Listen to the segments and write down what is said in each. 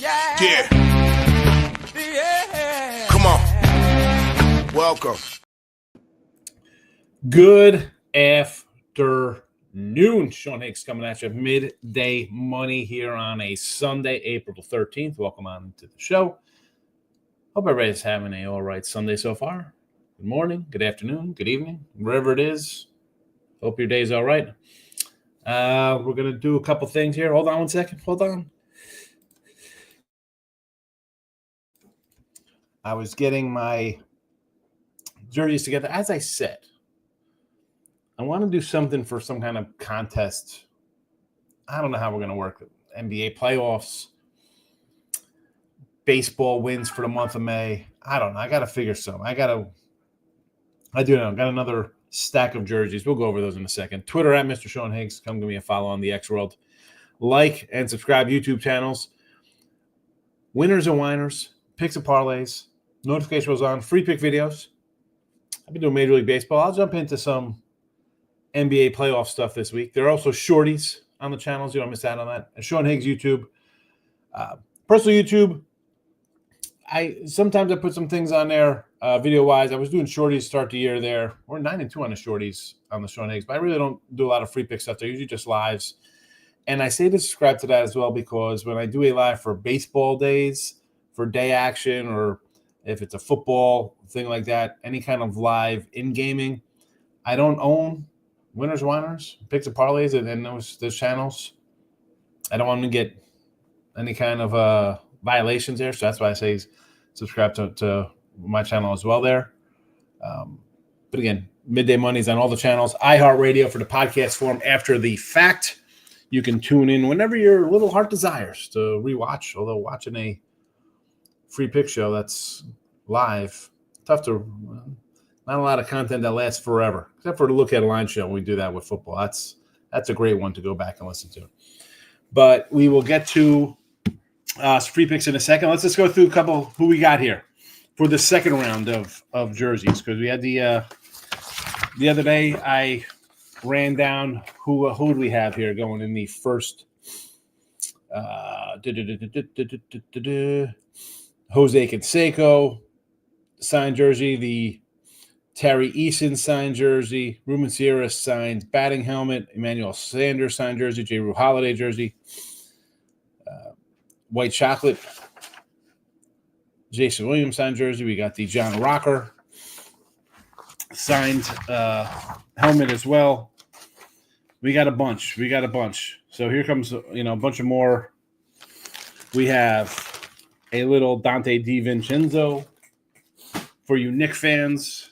Yeah. Come on. Welcome. Good afternoon. Sean Higgs coming at you. Midday money here on a Sunday, April 13th. Welcome on to the show. Hope everybody's having a all right Sunday so far. Good morning, good afternoon, good evening, wherever it is. Hope your day's all right. We're going to do a couple things here. Hold on one second. Hold on. I was getting my jerseys together. As I said, I want to do something for some kind of contest. I don't know how we're going to work it. NBA playoffs, baseball wins for the month of May. I don't know. I got to figure something. I do know. Got another stack of jerseys. We'll go over those in a second. Twitter at Mr. Sean Higgs. Come give me a follow on the X World. Like and subscribe YouTube channels. Winners and whiners. Picks and parlays. Notification goes on. Free pick videos. I've been doing Major League Baseball. I'll jump into some NBA playoff stuff this week. There are also shorties on the channels. You don't miss out on that. And Sean Higgs YouTube. Personal YouTube. Sometimes I put some things on there video-wise. I was doing shorties start the year there. We're 9-2 on the shorties on the Sean Higgs, but I really don't do a lot of free pick stuff. They're usually just lives. And I say to subscribe to that as well because when I do a live for baseball days, for day action, or if it's a football thing like that, any kind of live in gaming, I don't own winners, whiners, picks and parlays, and those channels. I don't want them to get any kind of violations there, so that's why I say subscribe to my channel as well there. But again, Midday Money's on all the channels. iHeartRadio for the podcast form after the fact. You can tune in whenever your little heart desires to rewatch, although watching a free pick show that's live, not a lot of content that lasts forever, except for the Look at a Line show when we do that with football. That's a great one to go back and listen to. But we will get to free picks in a second. Let's just go through a couple who we got here for the second round of jerseys, because we had the other day I ran down who do we have here going in the first Jose Canseco signed jersey, the Terry Eason signed jersey, Ruben Sierra signed batting helmet, Emmanuel Sanders signed jersey, J. Rue Holiday jersey, white chocolate, Jason Williams signed jersey. We got the John Rocker signed helmet as well. We got a bunch. So here comes a bunch of more. We have a little Dante DiVincenzo for you Knick fans.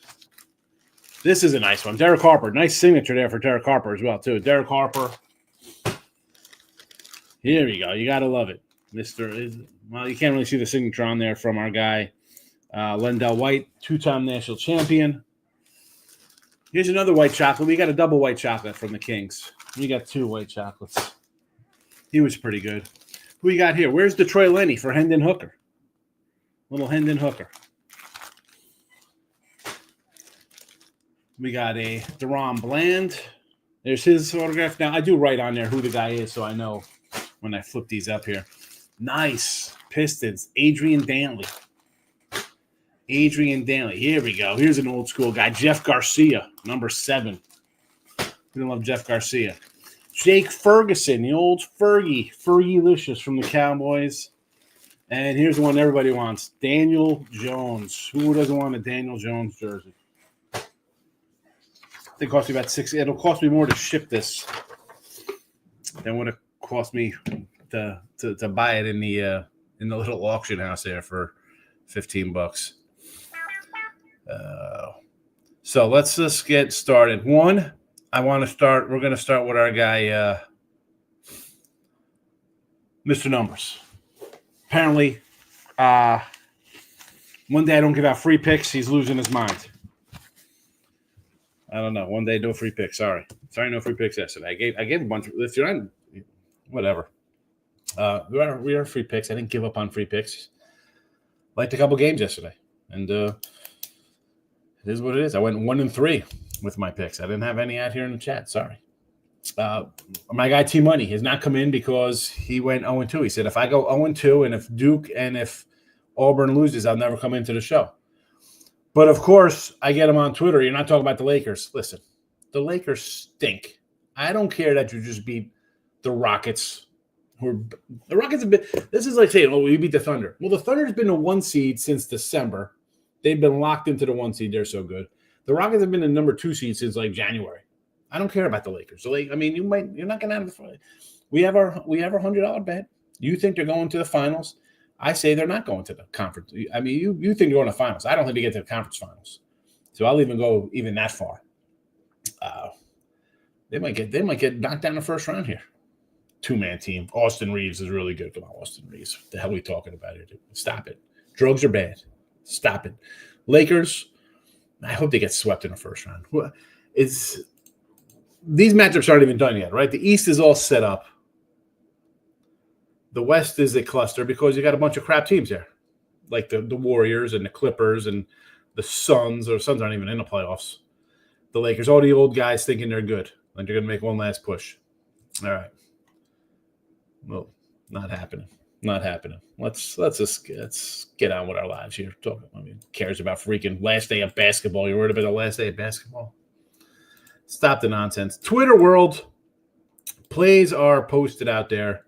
This is a nice one. Derek Harper. Nice signature there for Derek Harper as well, too. Derek Harper. Here we go. You got to love it. You can't really see the signature on there from our guy, Lendell White, two-time national champion. Here's another white chocolate. We got a double white chocolate from the Kings. We got two white chocolates. He was pretty good. Who we got here? Where's Detroit Lenny for Hendon Hooker? Little Hendon Hooker. We got a Deron Bland. There's his autograph. Now, I do write on there who the guy is so I know when I flip these up here. Nice. Pistons. Adrian Dantley. Here we go. Here's an old school guy. Jeff Garcia, number 7. We love Jeff Garcia. Jake Ferguson, the old Fergie-licious from the Cowboys. And here's the one everybody wants. Daniel Jones. Who doesn't want a Daniel Jones jersey? It cost me about $6. It'll cost me more to ship this than would it cost me to buy it in the little auction house there for $15. So let's just get started. We're going to start with our guy, Mr. Numbers. Apparently, one day I don't give out free picks. He's losing his mind. I don't know. One day, no free picks. Sorry, no free picks yesterday. I gave a bunch of. If you're not, whatever. We are free picks. I didn't give up on free picks. Liked a couple games yesterday, and it is what it is. I went 1-3 with my picks. I didn't have any out here in the chat. Sorry. My guy T Money has not come in because he went 0-2. He said, if I go 0-2 and if Duke and if Auburn loses, I'll never come into the show. But, of course, I get him on Twitter. You're not talking about the Lakers. Listen, the Lakers stink. I don't care that you just beat the Rockets. The Rockets have been – this is like saying, oh, we beat the Thunder. Well, the Thunder's been a 1 seed since December. They've been locked into the 1 seed. They're so good. The Rockets have been the number 2 seed since, like, January. I don't care about the Lakers. So, I mean, you're not going to have the fight. We have our $100 bet. You think they're going to the finals? I say they're not going to the conference. I mean, you think they're going to finals. I don't think they get to the conference finals. So I'll even go that far. They might get knocked down the first round here. 2-man team. Austin Reeves is really good. Come on, Austin Reeves. What the hell are we talking about here, dude? Stop it. Drugs are bad. Stop it. Lakers, I hope they get swept in the first round. These matchups aren't even done yet, right? The East is all set up. The West is a cluster because you got a bunch of crap teams there, like the Warriors and the Clippers and the Suns. Or the Suns aren't even in the playoffs. The Lakers, all the old guys thinking they're good, like they're going to make one last push. All right. Well, not happening. Not happening. Let's get on with our lives here. Who cares about freaking last day of basketball? You're worried about the last day of basketball? Stop the nonsense. Twitter world, plays are posted out there.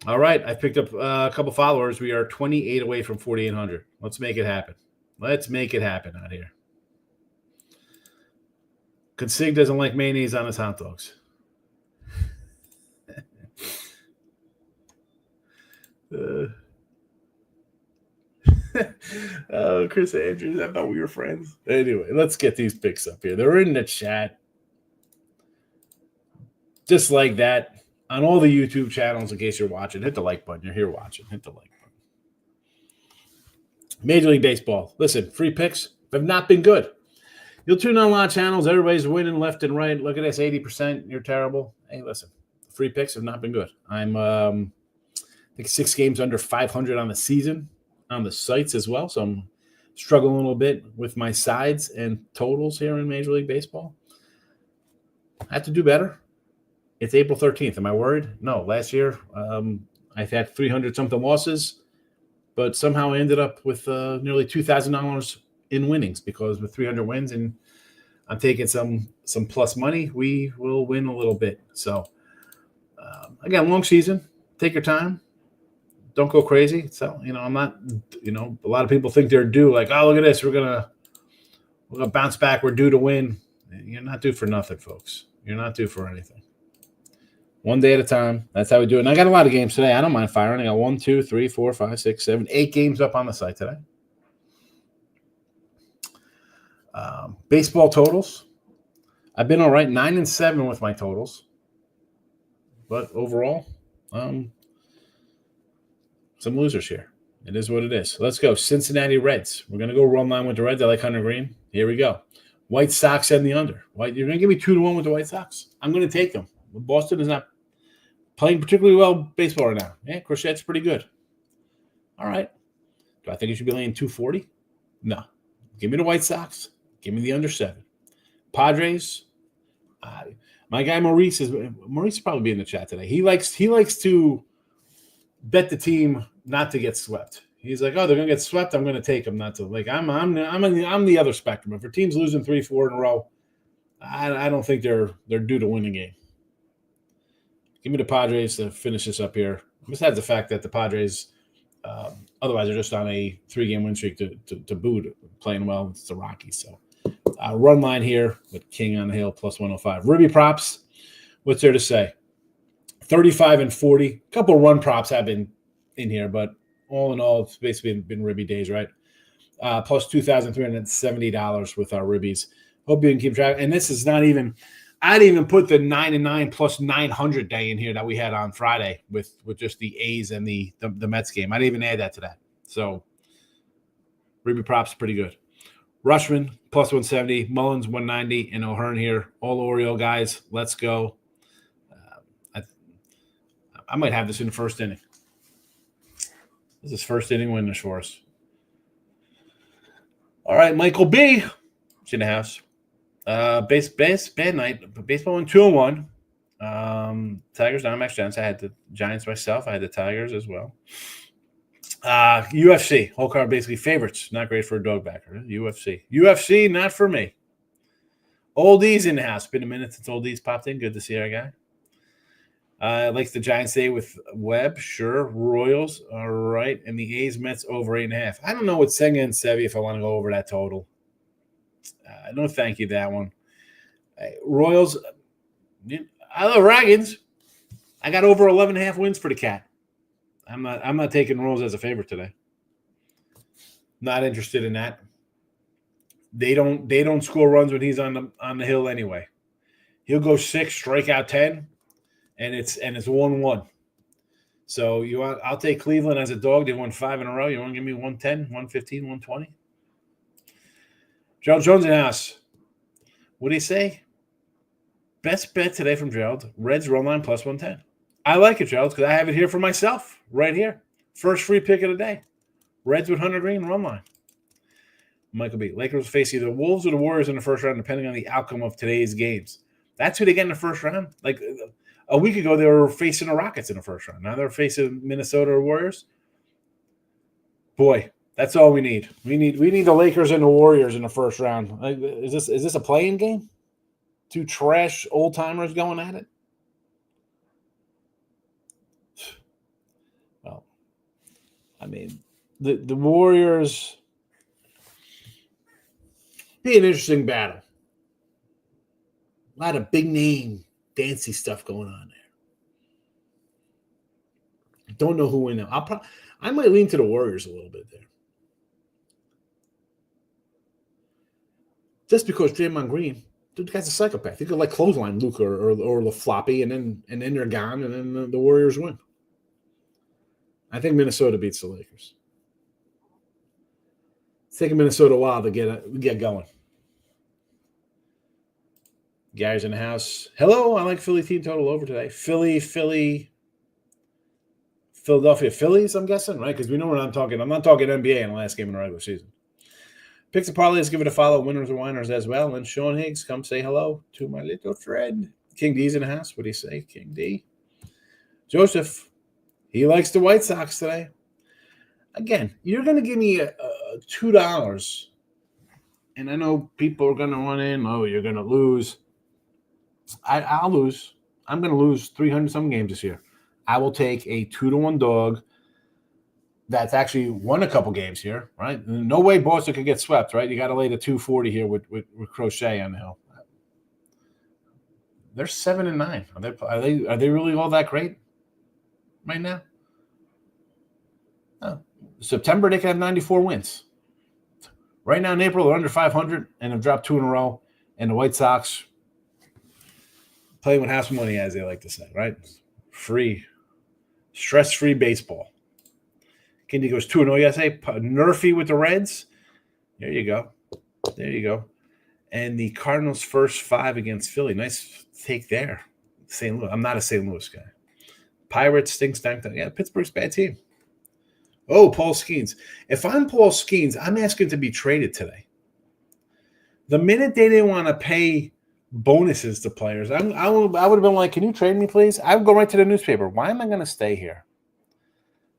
All right, I picked up a couple followers. We are 28 away from 4,800. Let's make it happen. Let's make it happen out here. Consig doesn't like mayonnaise on his hot dogs. Oh, Chris Andrews, I thought we were friends. Anyway, let's get these picks up here. They're in the chat. Just like that. On all the YouTube channels, in case you're watching, hit the like button. You're here watching. Hit the like button. Major League Baseball. Listen, free picks have not been good. You'll tune on a lot of channels. Everybody's winning left and right. Look at this, 80%. You're terrible. Hey, listen, free picks have not been good. I'm, I think 6 games under 500 on the season on the sites as well. So I'm struggling a little bit with my sides and totals here in Major League Baseball. I have to do better. It's April 13th. Am I worried? No. Last year, I had 300-something losses, but somehow I ended up with nearly $2,000 in winnings because with 300 wins and I'm taking some plus money, we will win a little bit. So, again, long season. Take your time. Don't go crazy. So, I'm not, a lot of people think they're due. Like, oh, look at this. We're gonna bounce back. We're due to win. You're not due for nothing, folks. You're not due for anything. One day at a time. That's how we do it. And I got a lot of games today. I don't mind firing. I got 1, 2, 3, 4, 5, 6, 7, 8 games up on the site today. Baseball totals. I've been all right, 9-7 with my totals. But overall, some losers here. It is what it is. Let's go. Cincinnati Reds. We're going to go run line with the Reds. I like Hunter Green. Here we go. White Sox and the under. You're going to give me 2-1 with the White Sox. I'm going to take them. Boston is not playing particularly well baseball right now. Yeah, Crochet's pretty good. All right. Do I think it should be laying 240? No. Give me the White Sox. Give me the under 7. Padres. My guy Maurice will probably be in the chat today. He likes to bet the team not to get swept. He's like, oh, they're gonna get swept. I'm gonna take them not to. Like I'm the other spectrum. If a team's losing 3-4 in a row, I don't think they're due to win a game. Give me the Padres to finish this up here. Besides the fact that the Padres, otherwise, are just on a 3-game win streak to boot, playing well. It's the Rockies. So, run line here with King on the hill plus 105. Ribby props. What's there to say? 35 and 40. A couple run props have been in here, but all in all, it's basically been Ribby days, right? Plus $2,370 with our Ribbies. Hope you can keep track. And this is not even. I didn't even put the 9-9 plus 900 day in here that we had on Friday with just the A's and the Mets game. I didn't even add that to that. So, Ribby props pretty good. Rushman plus 170, Mullins 190, and O'Hearn here. All Oriole guys. Let's go. I might have this in the first inning. This is first inning winners for us. All right, Michael B. It's in the house. Bad night. Baseball went 2-1. Tigers, Diamondbacks, Giants. I had the Giants myself. I had the Tigers as well. UFC, whole card basically favorites. Not great for a dog backer. UFC, not for me. Oldies in the house. Been a minute since Oldies popped in. Good to see our guy. Likes the Giants day with Webb. Sure. Royals. All right. And the A's Mets over 8.5. I don't know what Senga and Sevy if I want to go over that total. No, thank you, that one. Royals. I love Dragons. I got over 11.5 wins for the Cat. I'm not taking Royals as a favorite today. Not interested in that. They don't score runs when he's on the hill anyway. He'll go 6, strike out 10, and it's 1-1. So I'll take Cleveland as a dog. They won 5 in a row. You want to give me 110, 115, 120? Gerald Jones in the house. What do you say? Best bet today from Gerald. Reds run line plus 110. I like it, Gerald, because I have it here for myself right here. First free pick of the day. Reds with Hunter Green run line. Michael B. Lakers face either Wolves or the Warriors in the first round, depending on the outcome of today's games. That's who they get in the first round. Like a week ago, they were facing the Rockets in the first round. Now they're facing Minnesota or Warriors. Boy, that's all we need. We need the Lakers and the Warriors in the first round. Like, is this a playing game? Two trash old timers going at it? Well, I mean, the Warriors be an interesting battle. A lot of big name, fancy stuff going on there. Don't know who win now. I might lean to the Warriors a little bit there. Just because Draymond Green, dude, the guy's a psychopath. He could like clothesline Luka or the floppy, and then they're gone, and then the Warriors win. I think Minnesota beats the Lakers. It's taking Minnesota a while to get going. Gary's in the house. Hello, I like Philly team total over today. Philadelphia Phillies, I'm guessing, right? Because we know what I'm talking. I'm not talking NBA in the last game in the regular season. Picks and parlays, give it a follow. Winners and whiners as well. And Sean Higgs, come say hello to my little friend. King D's in the house. What do you say, King D? Joseph, he likes the White Sox today. Again, you're going to give me a $2, and I know people are going to run in. Oh, you're going to lose. I'll lose. I'm going to lose 300-some games this year. I will take a 2-1 dog that's actually won a couple games here, right? No way Boston could get swept, right? You got to lay the 240 here with Crochet on the hill. They're 7-9. Are they really all that great right now? No. September, they can have 94 wins. Right now in April, they're under 500 and have dropped 2 in a row. And the White Sox playing with half money, as they like to say, right? Free, stress-free baseball. Kindy goes 2-0 yesterday. Nerfy with the Reds. There you go. And the Cardinals' first 5 against Philly. Nice take there. St. Louis. I'm not a St. Louis guy. Pirates, stank. Yeah, Pittsburgh's bad team. Oh, Paul Skeens. If I'm Paul Skeens, I'm asking to be traded today. The minute they didn't want to pay bonuses to players, I would have been like, can you trade me, please? I would go right to the newspaper. Why am I going to stay here?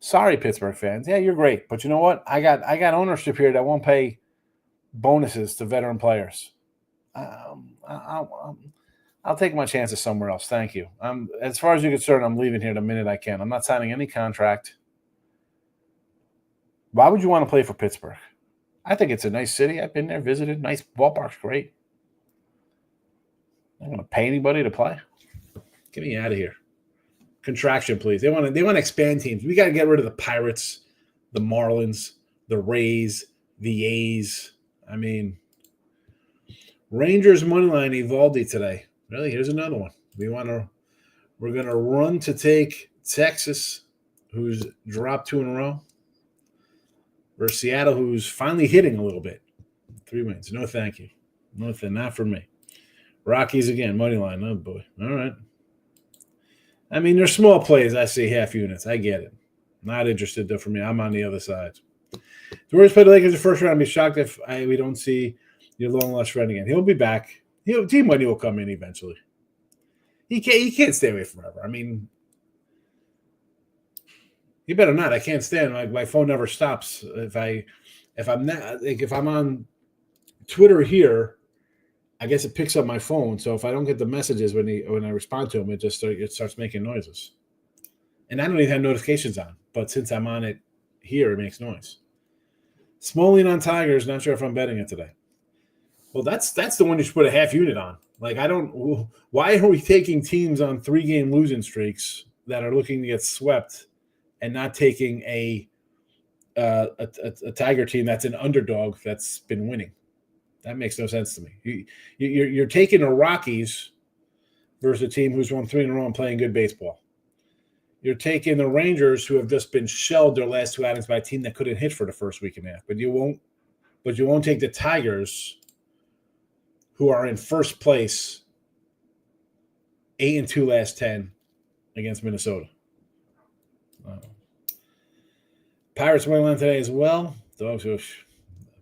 Sorry, Pittsburgh fans. Yeah, you're great. But you know what? I got ownership here that won't pay bonuses to veteran players. I'll take my chances somewhere else. Thank you. As far as you're concerned, I'm leaving here the minute I can. I'm not signing any contract. Why would you want to play for Pittsburgh? I think it's a nice city. I've been there, visited. Nice ballpark's great. I'm not going to pay anybody to play. Get me out of here. Contraction, please. They want to expand teams. We got to get rid of the Pirates, the Marlins, the Rays, the A's. I mean, Rangers moneyline Evaldi today. Really, here's another one. We're going to run to take Texas, who's dropped 2 in a row, versus Seattle, who's finally hitting a little bit. 3 wins. No, thank you. Nothing, not for me. Rockies again, money line. Oh, boy. All right. I mean, they're small plays. I see half units. I get it. Not interested, though, for me. I'm on the other side. The Warriors play the Lakers in the first round. I'd be shocked if we don't see your long-lost friend again. He'll be back. Team money will come in eventually. He can't stay away forever. I mean, he better not. I can't stand my phone never stops. If I'm on Twitter here, I guess it picks up my phone. So if I don't get the messages when I respond to him, it starts making noises. And I don't even have notifications on, but since I'm on it here, it makes noise. Smalling on Tigers. Not sure if I'm betting it today. Well, that's the one you should put a half unit on. Like, why are we taking teams on 3-game losing streaks that are looking to get swept and not taking a Tiger team that's an underdog that's been winning? That makes no sense to me. You're taking the Rockies versus a team who's won 3 in a row and playing good baseball. You're taking the Rangers, who have just been shelled their last 2 outings by a team that couldn't hit for the first week and a half. But you won't take the Tigers, who are in first place, 8-2 last 10 against Minnesota. Pirates money line today as well. Dogs,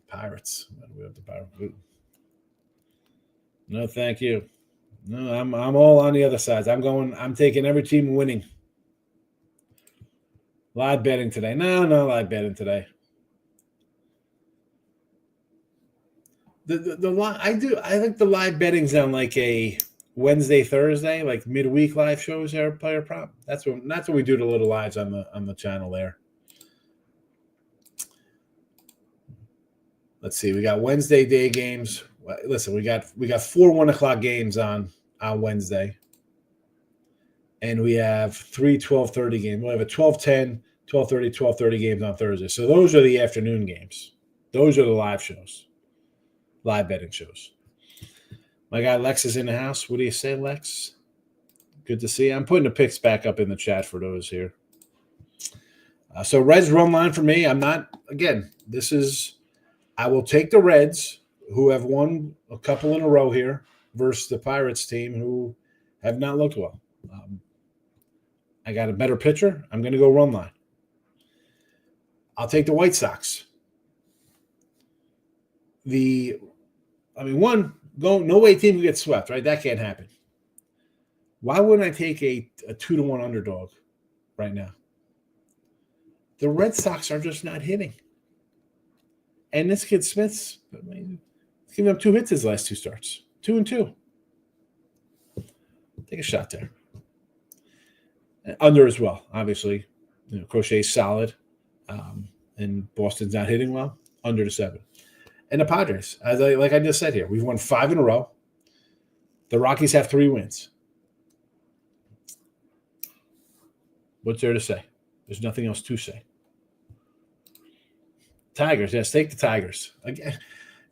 Pirates. We have the Pirates. No, thank you. No, I'm all on the other sides. I'm taking every team winning. Live betting today. No live betting today. I think the live betting's on like a Wednesday, Thursday, like midweek live shows there, player prop. That's what we do the little lives on the channel there. Let's see. We got Wednesday day games. Listen, we got 4 1:00 games on Wednesday. And we have 3 12:30 games. We'll have a 12:10, 12:30, 12:30 games on Thursday. So those are the afternoon games. Those are the live shows. Live betting shows. My guy Lex is in the house. What do you say, Lex? Good to see you. I'm putting the picks back up in the chat for those here. So Reds run line for me. I'm not, again, I will take the Reds, who have won a couple in a row here, versus the Pirates team, who have not looked well. I got a better pitcher. I'm going to go run line. I'll take the White Sox. No way team can get swept, right? That can't happen. Why wouldn't I take a 2-1 underdog right now? The Red Sox are just not hitting. And this kid Smith's giving up 2 hits his last 2 starts. 2-2. Take a shot there. Under as well, obviously. Crochet's solid. And Boston's not hitting well. Under the 7. And the Padres, like I just said here, we've won 5 in a row. The Rockies have 3 wins. What's there to say? There's nothing else to say. Tigers, yes, take the Tigers. Again,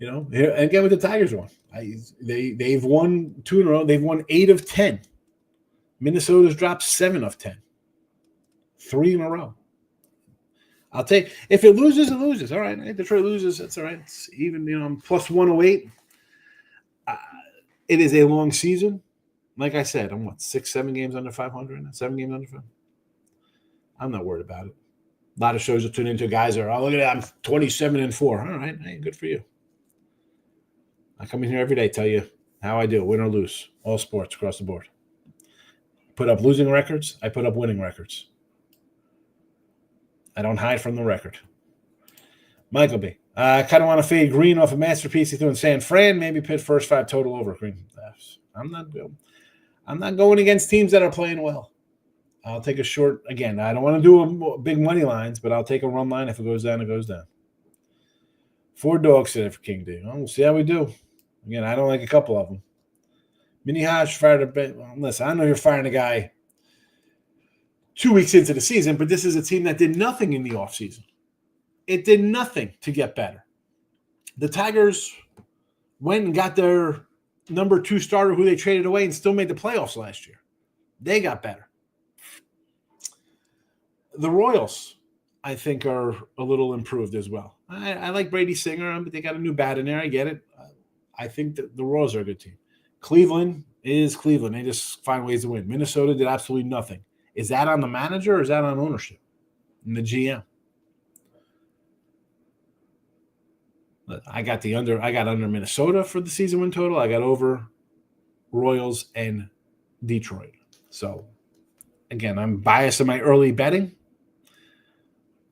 again with the Tigers one. They've won 2 in a row. They've won 8 of 10. Minnesota's dropped 7 of 10. 3 in a row. I'll take, if it loses, it loses. All right. Detroit loses. That's all right. It's even, I'm plus 108. It is a long season. Like I said, I'm 6-7 games under 500? 7 games under 500? I'm not worried about it. A lot of shows will tune into guys are, look at that, I'm 27-4. All right. Hey, good for you. I come in here every day, tell you how I do, win or lose. All sports across the board. Put up losing records. I put up winning records. I don't hide from the record. Michael B. I kind of want to fade Green off a masterpiece he threw in San Fran. Maybe pit first 5 total over Green. I'm not going against teams that are playing well. I'll take a short. Again, I don't want to do a big money lines, but I'll take a run line. If it goes down, it goes down. 4 dogs today for King D. We'll see how we do. Again, I don't like a couple of them. Mini Hodge fired a bit. Well, listen, I know you're firing a guy 2 weeks into the season, but this is a team that did nothing in the offseason. It did nothing to get better. The Tigers went and got their number 2 starter who they traded away and still made the playoffs last year. They got better. The Royals, I think, are a little improved as well. I like Brady Singer, but they got a new bat in there. I get it. I think that the Royals are a good team. Cleveland is Cleveland. They just find ways to win. Minnesota did absolutely nothing. Is that on the manager or is that on ownership and the GM? I got under Minnesota for the season win total. I got over Royals, and Detroit. So, again, I'm biased in my early betting.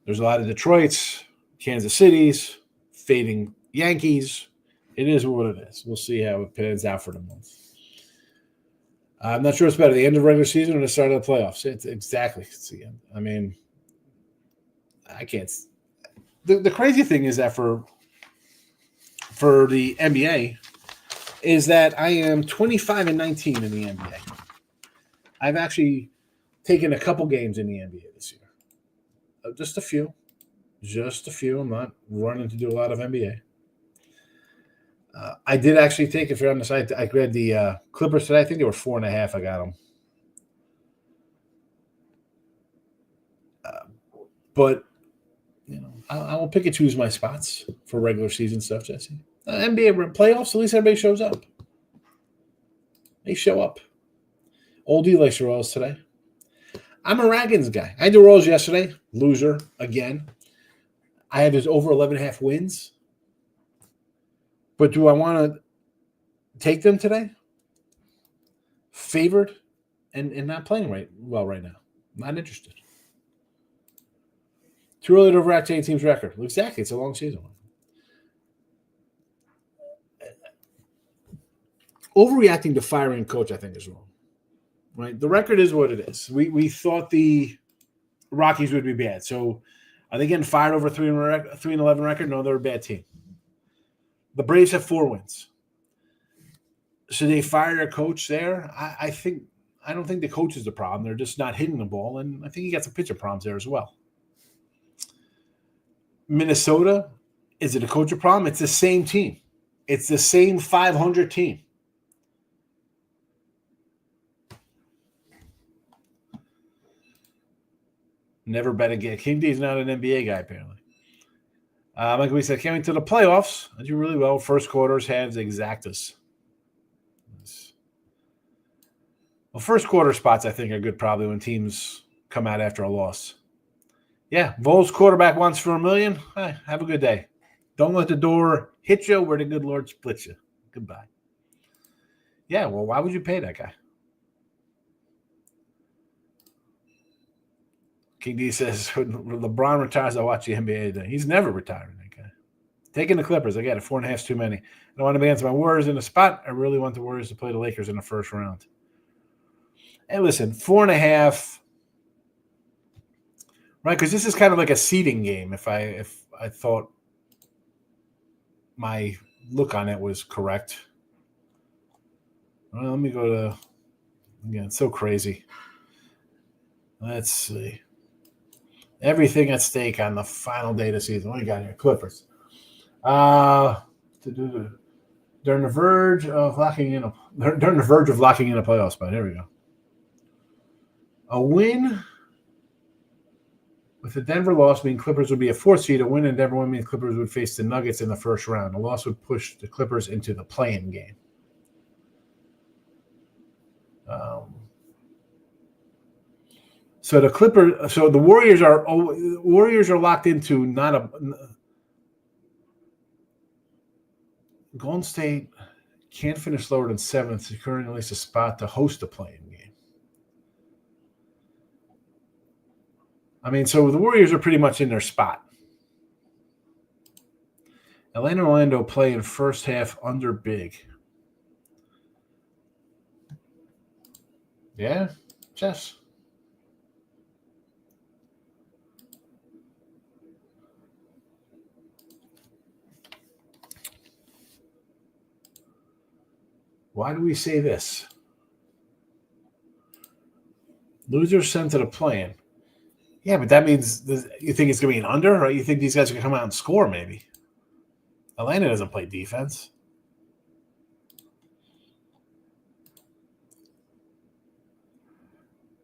There's a lot of Detroits, Kansas Cities, fading Yankees. It is what it is. We'll see how it pans out for the month. I'm not sure it's better, the end of the regular season or the start of the playoffs. It's the end. I mean, I can't. The crazy thing is that for the NBA is that I am 25-19 in the NBA. I've actually taken a couple games in the NBA this year. Just a few. I'm not running to do a lot of NBA. I did actually take, if you're on the site, I read the Clippers today. I think they were 4.5. I got them. But, I will pick and choose my spots for regular season stuff, Jesse. NBA playoffs, at least everybody shows up. They show up. Old E likes the Royals today. I'm a Raggins guy. I had the Royals yesterday. Loser again. I have his over 11.5 wins. But do I want to take them today? Favored and not playing well right now. Not interested. Too early to overreact to any team's record. Exactly. It's a long season. Overreacting to firing a coach, I think, is wrong. Right? The record is what it is. We thought the Rockies would be bad. So are they getting fired over 3-11 record? No, they're a bad team. The Braves have 4 wins. Should they fire a coach there? I don't think the coach is the problem. They're just not hitting the ball, and I think you got some pitcher problems there as well. Minnesota, is it a coach problem? It's the same team. It's the same 500 team. Never bet again. King D is not an NBA guy, apparently. Like we said, coming to the playoffs, I do really well. First quarters have exactas. Well, first quarter spots, I think, are good probably when teams come out after a loss. Yeah, Vols quarterback wants for $1 million. Hey, have a good day. Don't let the door hit you where the good Lord splits you. Goodbye. Yeah, well, why would you pay that guy? King D says, when LeBron retires, I'll watch the NBA today. He's never retiring, that guy. Taking the Clippers. I get it. 4.5 is too many. I don't want to be against my Warriors in a spot. I really want the Warriors to play the Lakers in the first round. And listen, 4.5, right? Because this is kind of like a seeding game. If I thought my look on it was correct. Well, let me go to, again, it's so crazy. Let's see. Everything at stake on the final day of the season. What do you got here? Clippers. They're on the verge of locking in a playoff spot. Here we go. A win with the Denver loss means Clippers would be a 4th seed. A win in Denver would mean Clippers would face the Nuggets in the first round. A loss would push the Clippers into the play-in game. So the Warriors are locked into not a Golden State can't finish lower than 7th, securing at least a spot to host a play-in game. I mean, so the Warriors are pretty much in their spot. Atlanta and Orlando play in first half under big. Yeah, Jess. Why do we say this? Losers sent to the play-in. Yeah, but that means you think it's going to be an under, or you think these guys are going to come out and score maybe? Atlanta doesn't play defense.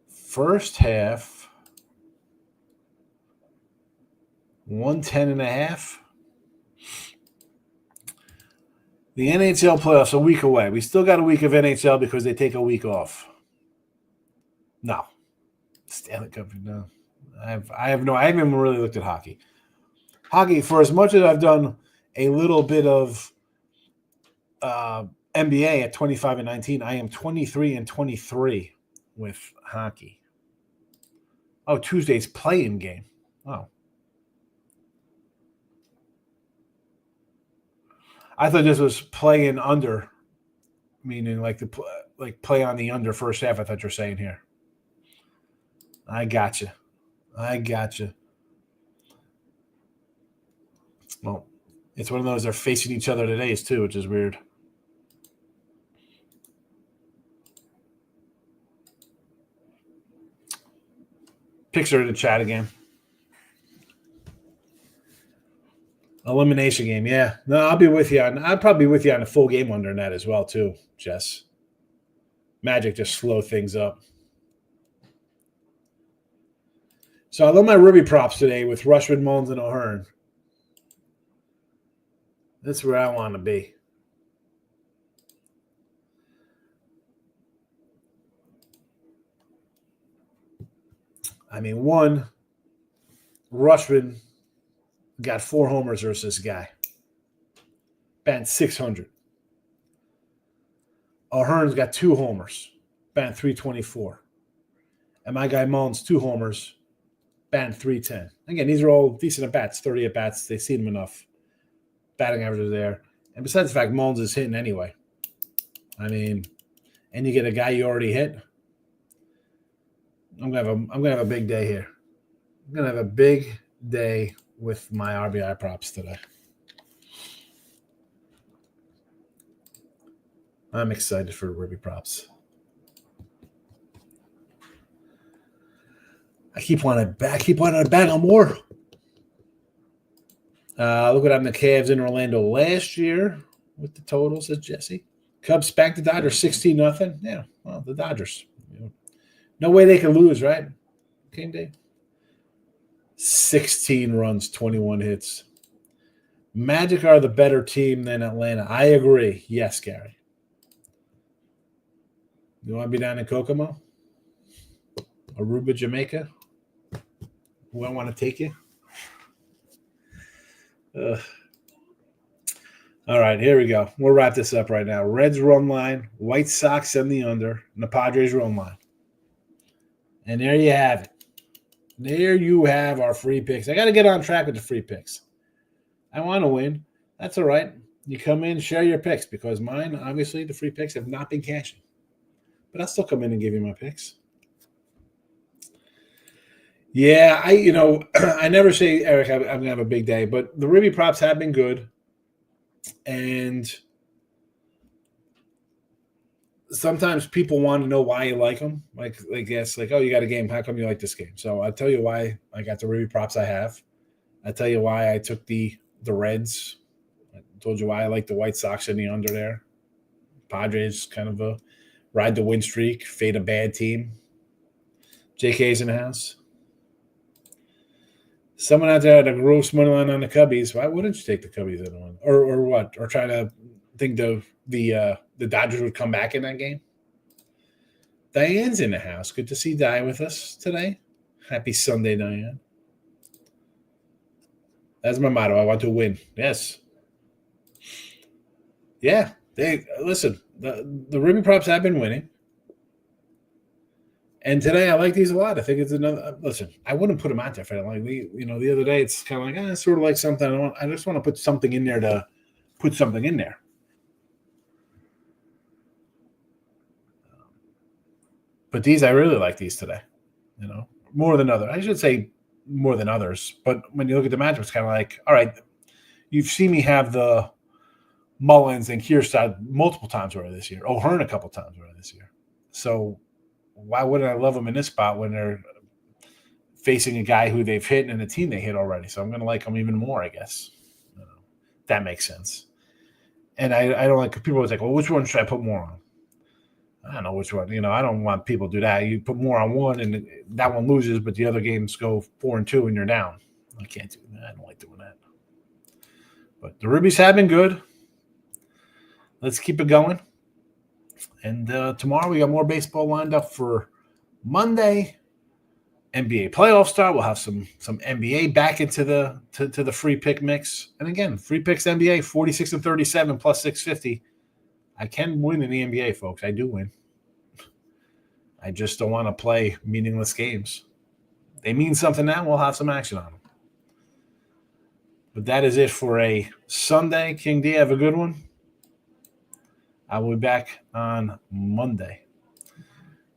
First half, 110.5. The NHL playoffs a week away. We still got a week of NHL because they take a week off. No. Stanley Cup, no. I haven't even really looked at hockey. Hockey, for as much as I've done a little bit of NBA at 25-19. I am 23-23 with hockey. Oh, Tuesday's play-in game. Oh. I thought this was play-in under, meaning like play on the under first half. I thought you were saying here. I gotcha. Well, it's one of those they're facing each other today too, which is weird. Picks are in the chat again. Elimination game, yeah. No, I'll be with you I'll probably be with you on the full game under that as well, too, Jess. Magic just slow things up. So I love my Ruby props today with Rushman, Mullins, and O'Hearn. That's where I want to be. I mean, one, Rushman got 4 homers versus this guy. Batting 600. O'Hearn's got 2 homers. Batting 324. And my guy Mullins, 2 homers. Batting 310. Again, these are all decent at-bats. 30 at-bats. They see them enough. Batting average is there. And besides the fact Mullins is hitting anyway. I mean, and you get a guy you already hit. I'm gonna have a big day here. I'm gonna have a big day with my RBI props today. I'm excited for Ruby props. I keep wanting to bang on more. Look what happened to Cavs in Orlando last year with the totals, says Jesse. Cubs spanked the Dodgers 16-0. Yeah, well, the Dodgers. No way they can lose, right? Game day. 16 runs, 21 hits. Magic are the better team than Atlanta. I agree. Yes, Gary. You want to be down in Kokomo? Aruba, Jamaica? Who I want to take you? All right, here we go. We'll wrap this up right now. Reds run line, White Sox and the under, and the Padres run line. And there you have it. There you have our free picks. I got to get on track with the free picks. I want to win. That's all right. You come in, share your picks, because mine, obviously, the free picks have not been cashing. But I'll still come in and give you my picks. Yeah, I never say, Eric, I'm going to have a big day, but the Ruby props have been good. And sometimes people want to know why you like them. Like yes, like, oh, you got a game. How come you like this game? So I'll tell you why I got the Ruby props I have. I'll tell you why I took the Reds. I told you why I like the White Sox in the under there. Padres kind of a ride the win streak, fade a bad team. JK's in the house. Someone out there had a gross money line on the Cubbies. Why wouldn't you take the Cubbies in the one? Or what? Or try to think the Dodgers would come back in that game? Diane's in the house. Good to see Di with us today. Happy Sunday, Diane. That's my motto. I want to win. Yes. Yeah. Listen, the Ruby props have been winning. And today I like these a lot. I think it's another. Listen, I wouldn't put them out there if I don't like the other day. It's kind of like sort of like something. I just want to put something in there to put something in there. But these, I really like these today. More than others. I should say more than others. But when you look at the matchup, it's kind of like, all right, you've seen me have the Mullins and Kierstad multiple times already this year. O'Hearn a couple times already this year. So why wouldn't I love them in this spot when they're facing a guy who they've hit and a team they hit already? So I'm going to like them even more, I guess. That makes sense. And I don't like – people always like, well, which one should I put more on? I don't know which one. I don't want people to do that. You put more on one and that one loses, but the other games go 4-2 and you're down. I can't do that. I don't like doing that. But the Rubies have been good. Let's keep it going. And tomorrow we got more baseball lined up for Monday. NBA playoff start. We'll have some NBA back into the free pick mix. And again, free picks NBA 46-37 plus 650. I can win in the NBA, folks. I do win. I just don't want to play meaningless games. They mean something now. We'll have some action on them. But that is it for a Sunday. King D, have a good one. I will be back on Monday.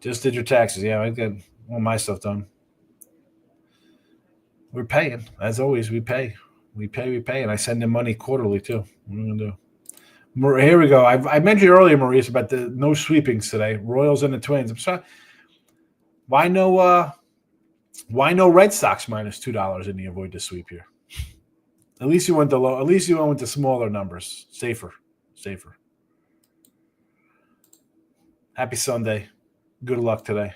Just did your taxes. Yeah, I got all my stuff done. We're paying. As always, we pay. We pay. And I send them money quarterly, too. What are we going to do? Here we go. I mentioned earlier, Maurice, about the no sweepings today. Royals and the Twins. I'm sorry. Why no Red Sox minus $2 in the avoid the sweep here? At least you went to low. At least you went with the smaller numbers. Safer. Happy Sunday. Good luck today.